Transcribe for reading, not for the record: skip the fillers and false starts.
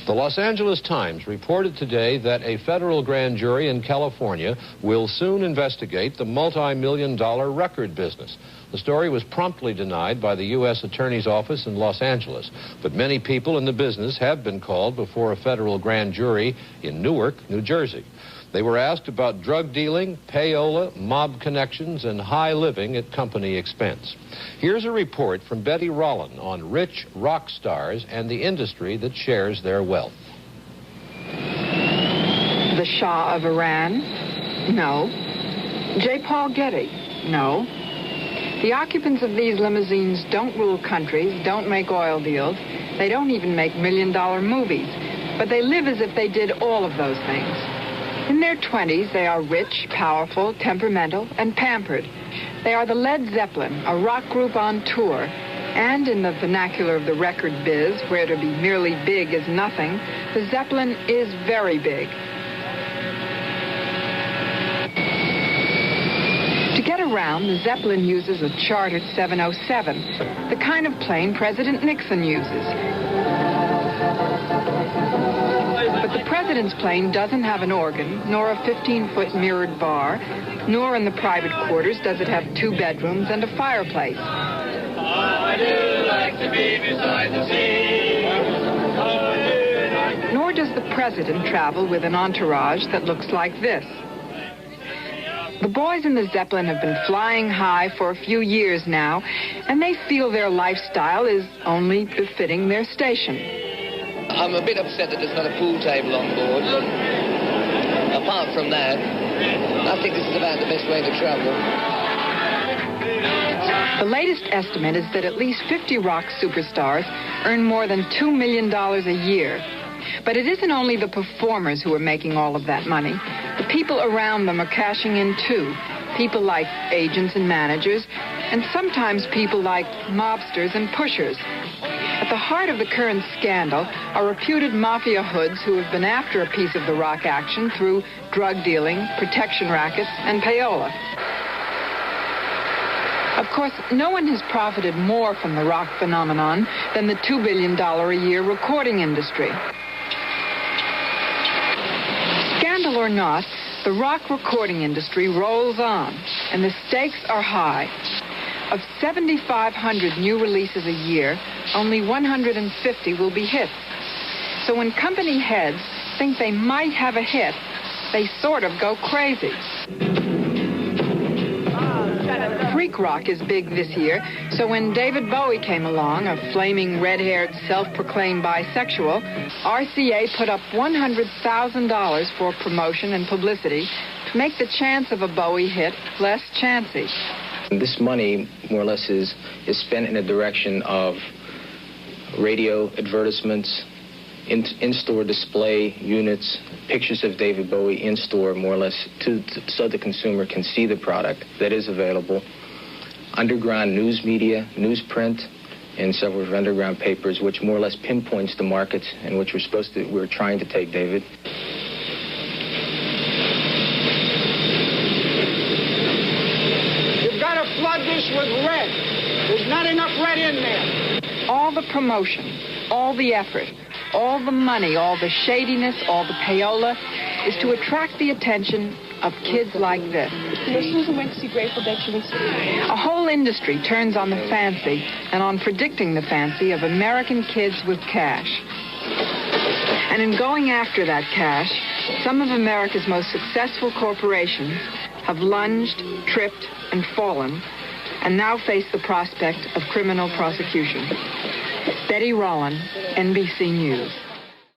The Los Angeles Times reported today that a federal grand jury in California will soon investigate the multi-million-dollar record business. The story was promptly denied by the U.S. Attorney's Office in Los Angeles, but many people in the business have been called before a federal grand jury in Newark, New Jersey. They were asked about drug dealing, payola, mob connections, and high living at company expense. Here's a report from Betty Rollin on rich rock stars and the industry that shares their wealth. The Shah of Iran? No. J. Paul Getty? No. The occupants of these limousines don't rule countries, don't make oil deals. They don't even make million-dollar movies. But they live as if they did all of those things. In their 20s, they are rich, powerful, temperamental, and pampered. They are the Led Zeppelin, a rock group on tour. And in the vernacular of the record biz, where to be merely big is nothing, the Zeppelin is very big. To get around, the Zeppelin uses a chartered 707, the kind of plane President Nixon uses. But the president's plane doesn't have an organ, nor a 15-foot mirrored bar, nor in the private quarters does it have 2 bedrooms and a fireplace. I do like to be beside the sea. Nor does the president travel with an entourage that looks like this. The boys in the Zeppelin have been flying high for a few years now, and they feel their lifestyle is only befitting their station. I'm a bit upset that there's not a pool table on board, but apart from that, I think this is about the best way to travel. The latest estimate is that at least 50 rock superstars earn more than $2 million a year. But it isn't only the performers who are making all of that money. The people around them are cashing in too. People like agents and managers, and sometimes people like mobsters and pushers. At the heart of the current scandal are reputed mafia hoods who have been after a piece of the rock action through drug dealing, protection rackets, and payola. Of course, no one has profited more from the rock phenomenon than the $2 billion a year recording industry. Scandal or not, the rock recording industry rolls on, and the stakes are high. Of 7,500 new releases a year, only 150 will be hits. So when company heads think they might have a hit, they sort of go crazy. Freak rock is big this year, so when David Bowie came along, a flaming red-haired, self-proclaimed bisexual, RCA put up $100,000 for promotion and publicity to make the chance of a Bowie hit less chancy. This money, more or less, is spent in the direction of radio advertisements, in-store display units, pictures of David Bowie in-store, more or less, so the consumer can see the product that is available. Underground news media, newsprint, and several underground papers, which more or less pinpoints the markets in which we're trying to take David. You've got to flood this with red. There's not enough red in there. All the promotion, all the effort, all the money, all the shadiness, all the payola is to attract the attention of kids like this. Susan went to see Grateful Dead. A whole industry turns on the fancy and on predicting the fancy of American kids with cash. And in going after that cash, some of America's most successful corporations have lunged, tripped, and fallen, and now face the prospect of criminal prosecution. Betty Rollin, NBC News.